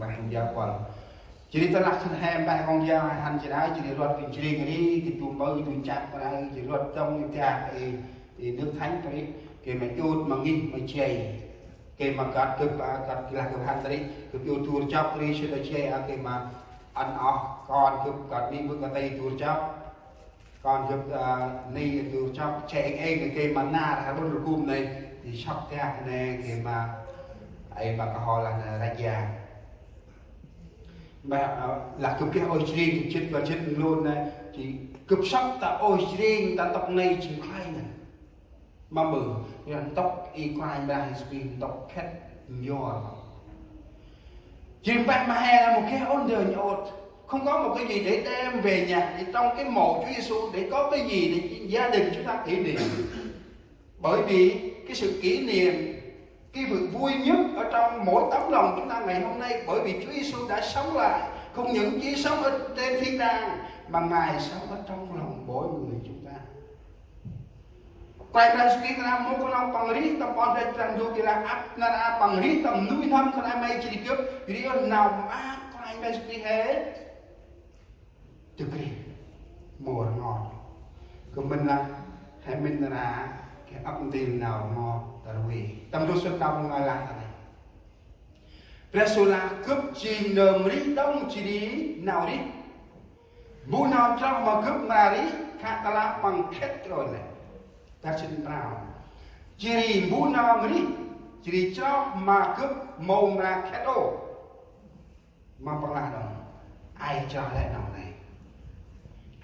bài con dao quần chỉ đi tới lạc thân hem bài con dao hành chỉ đái chỉ đi luật kinh chỉ đi cái tụi bơi tụi chặt vào đây chỉ luật trong cái nhà thì nước thánh cái mà chốt mà nghi mà chè cái mà cắt là cái hành đấy cái chốt tour chắp đi sẽ là chè cái mà ăn ọc còn cái cắt đi bước cái tay tour chắp còn cái này tour chắp chè cái mà na là bốn cùm này thì sắp ra này cái mà ai mà họ là đại gia mà là cực cái ôi riêng chết và chết luôn này thì cực sắp ta ôi riêng ta tóc này chỉ khai này mà mừng là tóc y quay ra spin tóc khét nhòa chim bạc mà hè là một cái ôn đời nhột không có một cái gì để đem về nhà thì trong cái mộ Chúa Giêsu để có cái gì để gia đình chúng ta kỷ niệm bởi vì cái sự kỷ niệm cái việc vui nhất ở trong mỗi tấm lòng chúng ta ngày hôm nay bởi vì Chúa Giêsu đã sống lại không những chỉ sống ở trên thiên đàng mà Ngài sống ở trong lòng mỗi người chúng ta. Quay ra suy ra một con ông bằng rít tập con ra trang du kia là áp na bằng rít tầm núi năm con ai may chỉ cướp thì nào mà quay ra suy hết từ kia mùa ngọt của mình là hay mình là cái âm tiền nào ngọt Tarwi, tâm tu xuất đạo ngay là thế này. Presula cướp chi nơm rí đông chi đi nào đi, bu nào cho mà cướp mà đi, khát la bằng khét rồi này, ta xin bảo, chỉ đi bu nào mà đi, chỉ đi cho mà cướp mồm ra khét ô, mà bằng là đâu, ai cho lại nào này,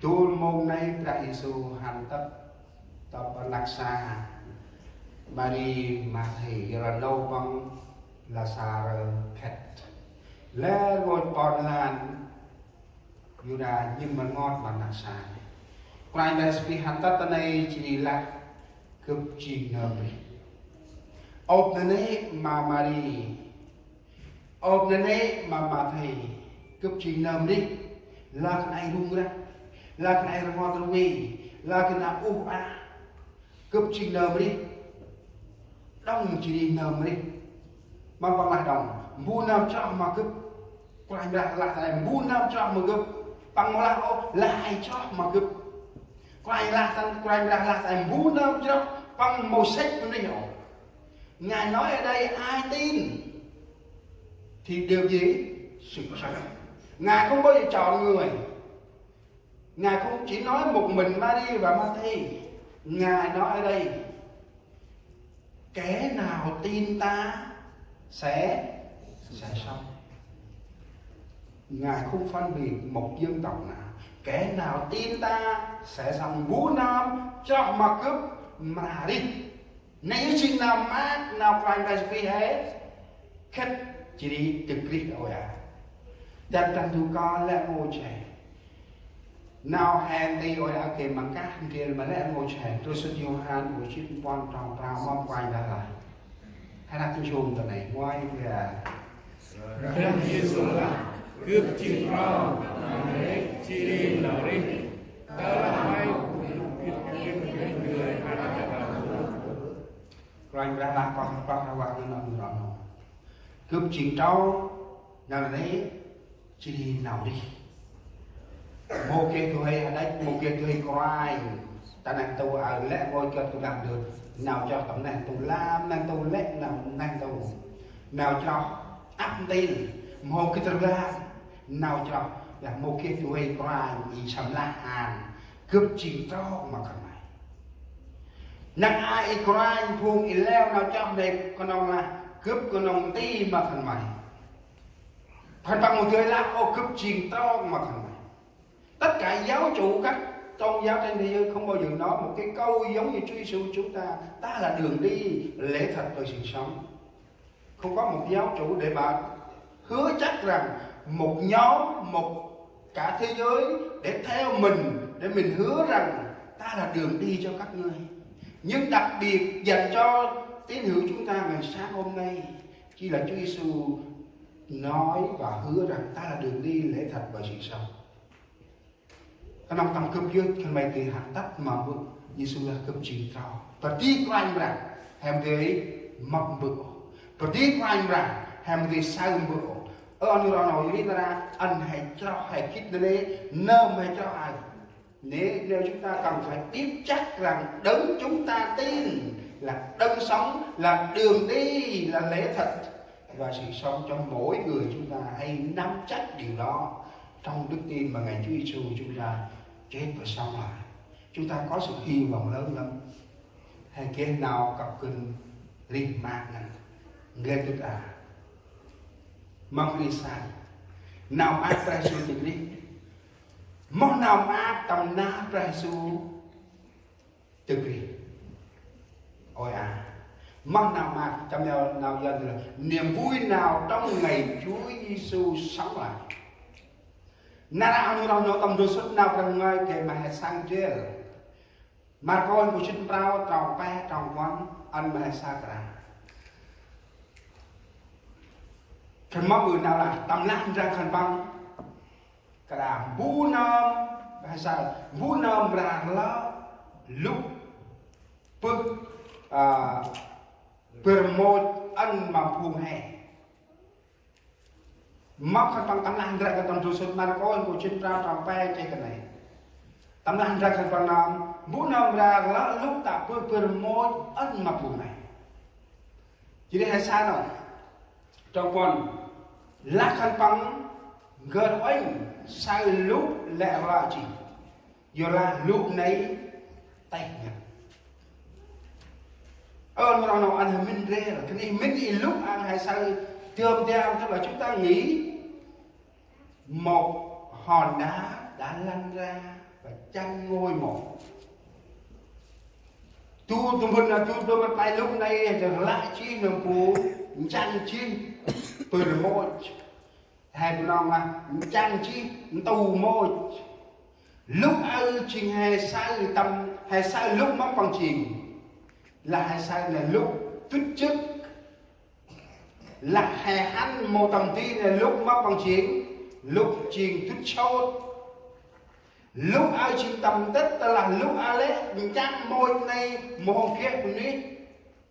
tu mồm này Chúa Giêsu hành tất, tập lạc xa. Mari Matthew là nâu bằng là xa khét lẽ ngồi bọn làn Yuda nhưng mà ngọt mà nạc xa Quay là vì hắn tất này chỉ đi lạc cướp chi nơm đi ốp nền ấy mà Mari ốp nền ấy mà Matthew cướp chi nơm đi là cái này rung ra là cái này ngọt rồi là cái nào úp á cướp chi nơm đi đông chỉ đi nằm đi mà bằng lại đồng mua nam cho mà cứ quay lại này mua nam cho mà cứ bằng một lại cho mà cứ quay lại này mua nam cho bằng màu sắc nó hiểu Ngài nói ở đây ai tin thì điều gì sự sống Ngài không bao giờ chọn người Ngài không chỉ nói một mình Mary và Matthew Ngài nói ở đây kẻ nào tin ta sẽ sống. Ngài không phân biệt một dân tộc nào. Kẻ nào tin ta sẽ sống. Bố nam cho mà cướp mà đi. Nếu xin nào mát nào phải bài vì hết khách chỉ đi trực rít ôi à. Đặt tăng thu con là ngôi trẻ. Nào hẹn thì ôi đã kể bằng các hình kia mà lẽ ngôi trẻ tôi sẽ nhiều hàn của chiếc quan trọng rào mong quay ra lại hay là tôi chùm tờ này ngoài về Christ Giêsu là cướp chim rau chỉ đi nào đi đó là hai người rồi ra là con ra vào cướp chim rau nào đấy chỉ đi nào đi một cái tôi hay ở đây một cái tôi coi ta năng tu ở lẽ ngôi cho tôi làm được nào cho tổng năng tu làm năng tu lẽ nào năng tu nào cho áp tin một cái tôi làm nào cho là một cái tôi hay coi ý sắm la hàn cướp chim trâu mà không này năng ai coi thuông ý leo nào cho đẹp con ông là cướp con ông ti mà không mày phải bằng một người là ô cướp chim trâu mà không mày tất cả giáo chủ các tôn giáo trên thế giới không bao giờ nói một cái câu giống như Chúa Giêsu chúng ta là đường đi lẽ thật và sự sống. Không có một giáo chủ để bạn hứa chắc rằng một nhóm một cả thế giới để theo mình để mình hứa rằng ta là đường đi cho các ngươi. Nhưng đặc biệt dành cho tín hữu chúng ta ngày sáng hôm nay chỉ là Chúa Giêsu nói và hứa rằng ta là đường đi lẽ thật và sự sống. Cái nông tâm cướp dưới cái mày kỳ hạt tắt mà bước Giêsu là cướp chìm trao và tí của anh rằng hàm thế mập bự và tí của anh rằng hàm thế sao bự như đó nói đi ra anh hãy cho hãy kít lên nơm hãy cho ai nếu chúng ta cần phải biết chắc rằng đấng chúng ta tin là đấng sống, là đường đi, là lẽ thật và sự sống cho mỗi người. chúng ta hãy nắm chắc điều đó trong đức tin mà ngày Chúa Giêsu chúng ta chết và sống lại. Chúng ta có sự hy vọng lớn lắm. Hay cái nào cặp kinh rìm mạc này nghe tức à mong đi sai nào ác Giêsu tình đi mong nào ác tầm na Giêsu tự kỳ ôi à mong nào mà trong nào dân là niềm vui nào trong ngày Chúa Giêsu sống lại nào như nó tầm đồ xuất nào cần ngay kể mà hãy sang chơi mà con của chúng ta tròn pe tròn quán anh mà hãy xa cả khẩn mong người nào là tầm lan ra khẩn băng cả vũ nôm hay sao vũ nôm ra là lúc bước một ăn mà phùng hè mong khẩn băng tầm lan ra cái tầm đồ xuất mà con của chúng ta tròn pe chơi cái này tầm lan ra khẩn băng nôm vũ nôm ra là lúc ta bước một ăn mà phùng hè chỉ để hay sao nào trong con lá khăn băng gần anh sai lúc lẹ vào chỉ giờ là lúc này tay nhật nó nào ăn mình rê là cái này mình đi lúc ăn hay sao thường theo tức là chúng ta nghĩ một hòn đá đã lăn ra và chăn ngôi một tôi mình là tôi bắt tay lúc này rồi lại chi nó phù chăn chi từ một hai con là chăn chi tù một lúc ơi trình hay sai tâm hay sai lúc mắc bằng trình là hay sai là lúc tuyết chức là hay hắn một tầm tin là lúc mắc bằng trình lúc trình tuyết chốt lúc ai trình tầm tất là lúc ai lấy chăn môi này một kia của ní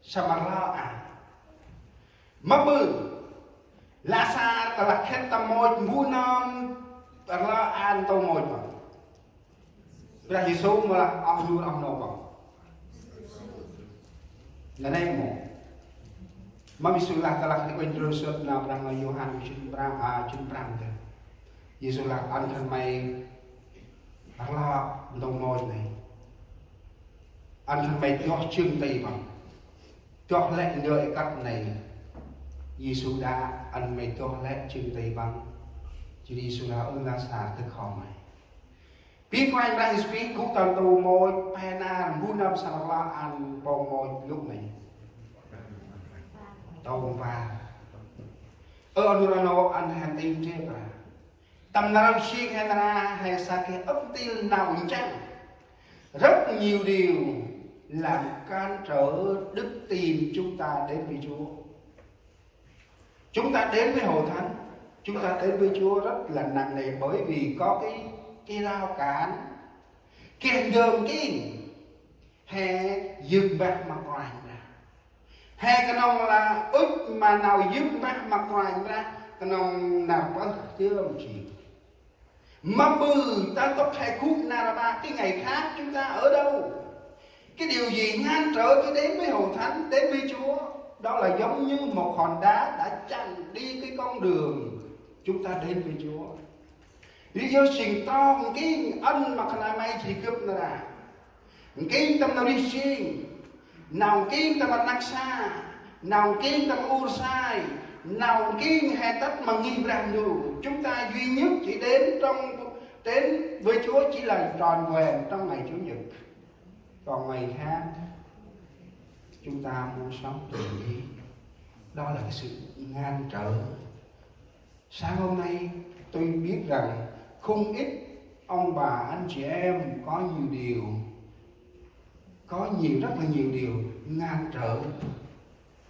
sao mà lo à mất bự lá xa ta là khét ta môi vũ non ta là an tô môi mà ra chỉ số mà là ông luôn ông nộp vào là đây một mà vì sự là ta là cái quên rồi suốt nào rằng là Johann chuyên prang thế Giêsu là anh thân mày là tô môi này anh thân mày cho chương tì bằng cho lệnh đợi các này Giêsu đã ăn mày cho lẽ chừng tây băng chứ Giêsu đã ơn la xả từ khó mày biết của anh ra biết cũng tầm tù môi pena muốn năm sao là ăn bông môi lúc này tàu và nó ăn hàng tim chứ cả tầm nào xuyên hay là hay sa cái ấp tiên nào chăng rất nhiều điều làm can trở đức tin chúng ta đến với Chúa. Chúng ta đến với hội thánh, chúng ta đến với Chúa rất là nặng nề bởi vì có cái rào cản, cái hành đường kia, hay dừng bạc mặt ngoài ra, hay cái nông là ức mà nào dừng bạc mặt ngoài ra, cái nông nào có chưa làm gì, mà bừ ta tóc hay cút nào ba cái ngày khác chúng ta ở đâu, cái điều gì ngăn trở cái đến với hội thánh, đến với Chúa. Đó là giống như một hòn đá đã chặn đi cái con đường chúng ta đến với Chúa. Lý do xin to cái ân mà khả năng may thì cướp là cái tâm nào đi xin, nào cái tâm mà nắc xa, nào cái tâm u sai, nào cái hè tất mà nghi rằng đủ. Chúng ta duy nhất chỉ đến với Chúa chỉ là tròn vẹn trong ngày Chủ nhật. Còn ngày khác chúng ta muốn sống tùy ý. Đó là cái sự ngăn trở. Sáng hôm nay tôi biết rằng không ít ông bà anh chị em có rất là nhiều điều ngăn trở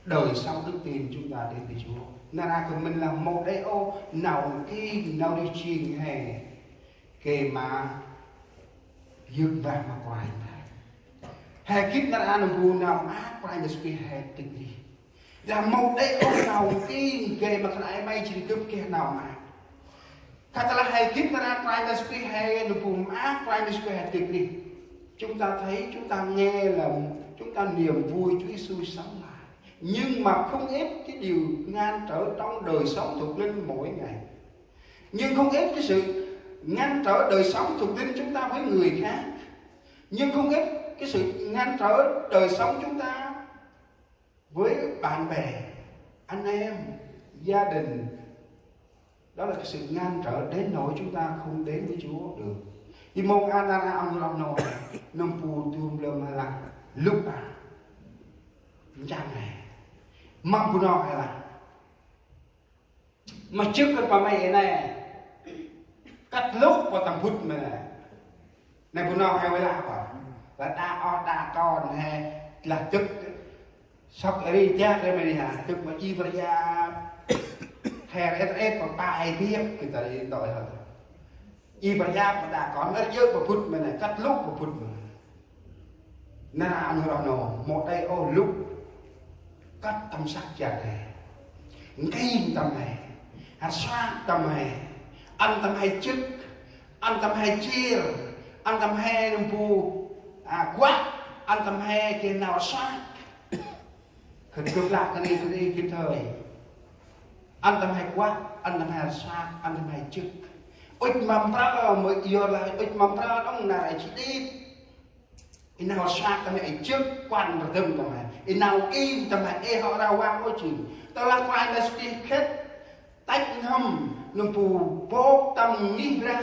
đời sống đức tin chúng ta đến với Chúa. Nên ra của mình là một đế ô nào khi nào đi chiên hè kề mà dừng vàng mà quay hè kiếp nó ăn buồn nào ác quay là sự hè tình gì là một đây ông nào tiên kề mà cái bay chỉ cướp kia nào mà kata là hay kíp ta trai ta suy hay được cùng ác trai ta suy hay tiệc đi chúng ta thấy chúng ta nghe là chúng ta niềm vui Chúa Giêsu sống lại nhưng mà không ít cái điều ngăn trở trong đời sống thuộc linh mỗi ngày nhưng không ít cái sự ngăn trở đời sống thuộc linh chúng ta với người khác nhưng không ít cái sự ngăn trở đời sống chúng ta với bạn bè anh em gia đình đó là cái sự ngăn trở đến nỗi chúng ta không đến với Chúa được thì mong anara ông nói nông pù tuôn lơm là lúc chẳng này mong pù nó hay là mà trước cái bà mày này cắt lúc vào tầm phút mà này pù nó hay với là đa con hay là tức sóc ở đây chắc đây mày đi hả tức mà chi vào ra hè ép vào bài tiếp cái tại tội hả chi vào ra mà đã có nó dơ vào phút mà này cắt lúc vào phút mà na anh nó một đây ô lúc cắt tâm sắc chặt này cái tâm này hạt xoa tâm này ăn tâm hay chức ăn tâm hay chia ăn tâm hay đồng phù quá ăn tâm hay cái nào xoa khẩn cấp lại cái này kịp thời ăn tâm hay quá ăn tâm hay xoa ăn tâm hay chức ôi mầm ra mới yêu lại ôi mầm ra ông này chỉ đi nào xoa tâm hay trước quan và tâm tâm hay nào im tâm hay họ đào qua ôi chừng tao là quay là đi hết tách hầm nông phù vô tâm nghĩ ra